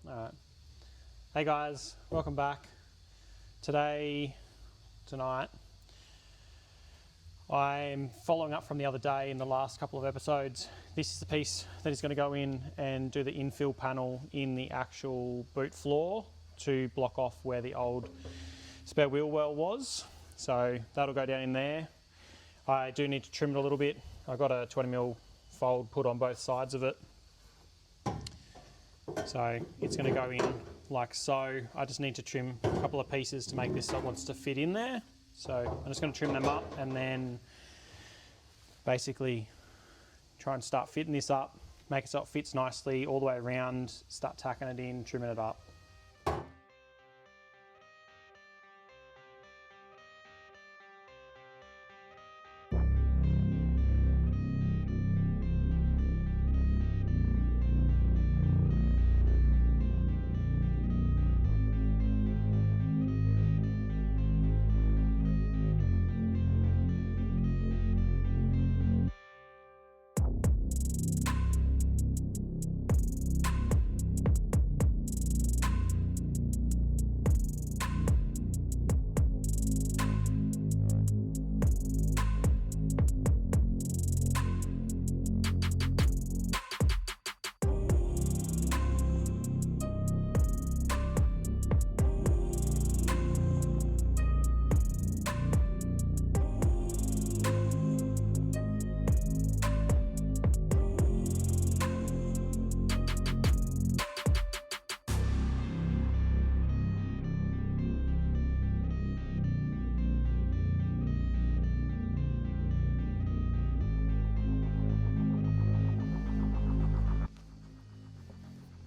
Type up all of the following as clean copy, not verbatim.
Alright. Hey guys, welcome back. Tonight, I'm following up from the other day in the last couple of episodes. This is the piece that is going to go in and do the infill panel in the actual boot floor to block off where the old spare wheel well was. So that'll go down in there. I do need to trim it a little bit. I've got a 20mm fold put on both sides of it. So it's going to go in like so. I just need to trim a couple of pieces to make this so it wants to fit in there. So I'm just going to trim them up and then basically try and start fitting this up, make it so it fits nicely all the way around, start tacking it in, trimming it up.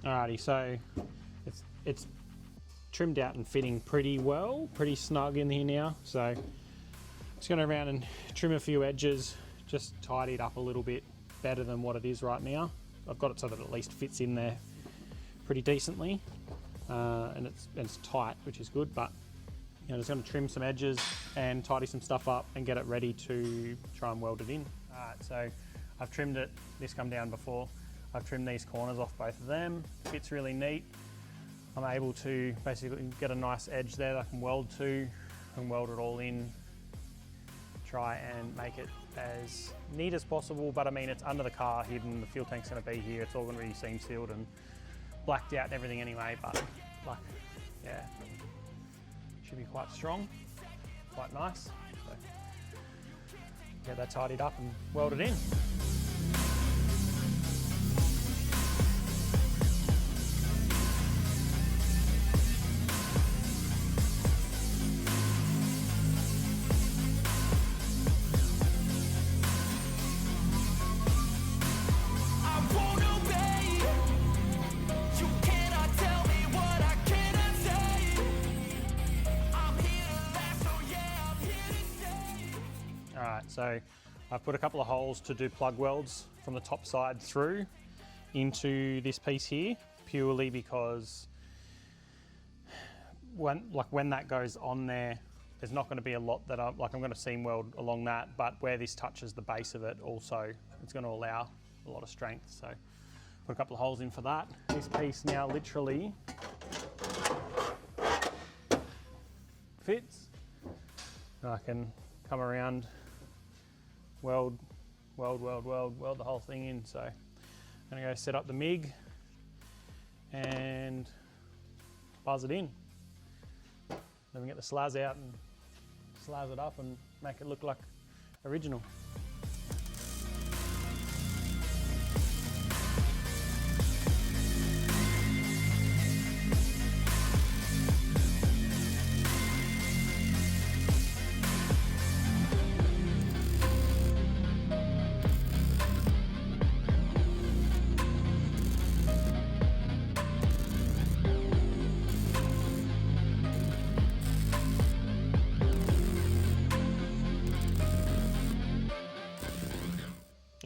Alrighty, so it's trimmed out and fitting pretty well, pretty snug in here now. So just going to go around and trim a few edges, just tidy it up a little bit better than what it is right now. I've got it so that it at least fits in there pretty decently, and it's tight, which is good. But you know, just going to trim some edges and tidy some stuff up and get it ready to try and weld it in. Alright, so I've trimmed it. This come down before. I've trimmed these corners off both of them. Fits really neat. I'm able to basically get a nice edge there that I can weld to and weld it all in. Try and make it as neat as possible, but I mean, it's under the car hidden, the fuel tank's gonna be here, it's all gonna be seam sealed and blacked out and everything anyway, but like, yeah, should be quite strong, quite nice. So get that tidied up and weld it in. Alright, so I've put a couple of holes to do plug welds from the top side through into this piece here, purely because when that goes on there, there's not going to be a lot that I'm going to seam weld along that, but where this touches the base of it also, it's going to allow a lot of strength. So put a couple of holes in for that. This piece now literally fits. I can come around, weld the whole thing in. So I'm gonna go set up the MIG and buzz it in. Then we get the slaz out and slaz it up and make it look like original.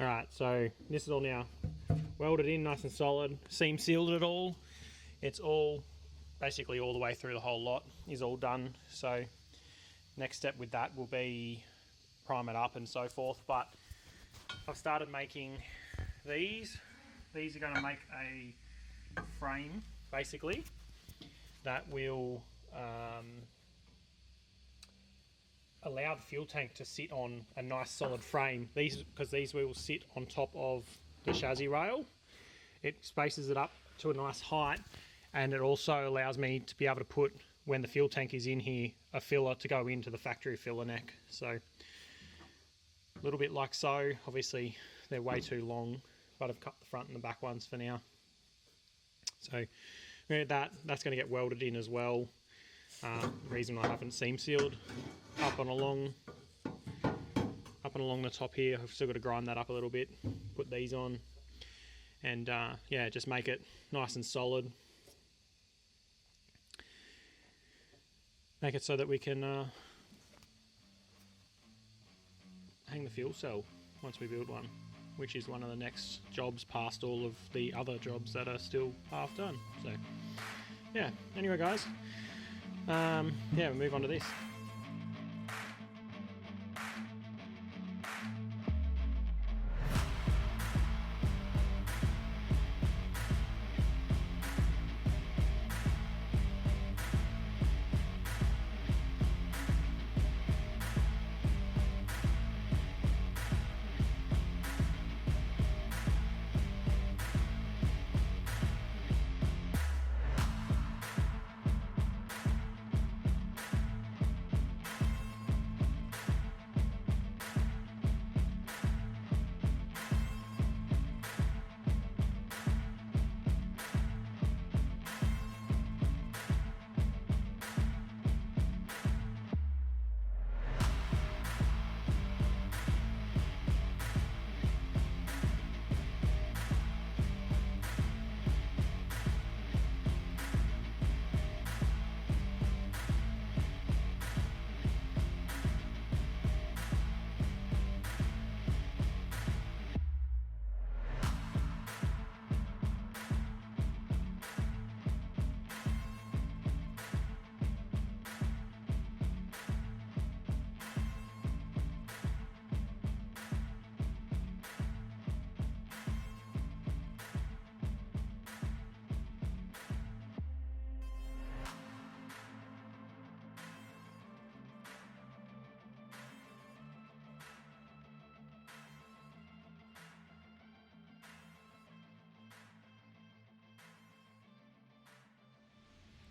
Alright, so this is all now welded in nice and solid, seam sealed it all. It's all, basically all the way through the whole lot is all done. So next step with that will be prime it up and so forth. But I've started making these. These are going to make a frame basically, that will allow the fuel tank to sit on a nice solid frame. Because these wheels sit on top of the chassis rail, it spaces it up to a nice height, and it also allows me to be able to put, when the fuel tank is in here, a filler to go into the factory filler neck. So a little bit like so. Obviously they're way too long, but I've cut the front and the back ones for now. So that's going to get welded in as well. The reason I haven't seam sealed up and along the top here, I've still got to grind that up a little bit, put these on, and yeah, just make it nice and solid. Make it so that we can hang the fuel cell once we build one, which is one of the next jobs past all of the other jobs that are still half done. So yeah, anyway guys, yeah, we'll move on to this.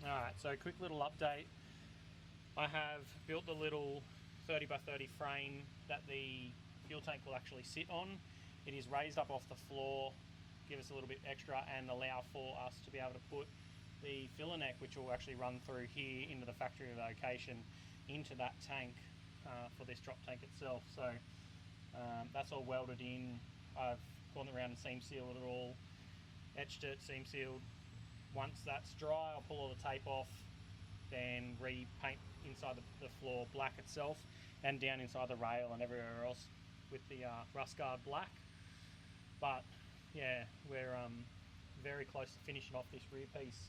Alright, so quick little update. I have built the little 30 by 30 frame that the fuel tank will actually sit on. It is raised up off the floor, give us a little bit extra and allow for us to be able to put the filler neck, which will actually run through here into the factory location, into that tank for this drop tank itself. So that's all welded in. I've gone around and seam sealed it all, etched it, seam sealed. Once that's dry, I'll pull all the tape off, then repaint inside the floor black itself, and down inside the rail and everywhere else with the rust guard black. But yeah, we're very close to finishing off this rear piece,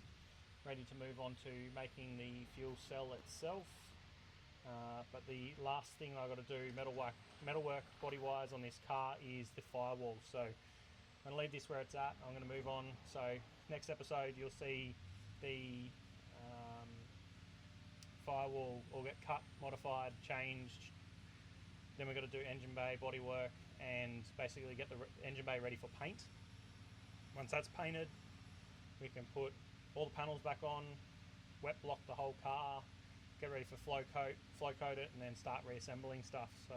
ready to move on to making the fuel cell itself. But the last thing I've got to do metalwork body wise on this car is the firewall. So I'm going to leave this where it's at. I'm going to move on. So next episode you'll see the firewall will get cut, modified, changed. Then we've got to do engine bay bodywork and basically get the engine bay ready for paint. Once that's painted, we can put all the panels back on, wet block the whole car, get ready for flow coat it, and then start reassembling stuff. So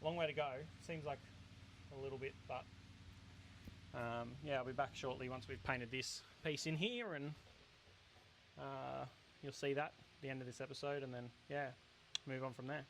long way to go. Seems like a little bit, but yeah, I'll be back shortly once we've painted this piece in here, and you'll see that at the end of this episode, and then yeah, move on from there.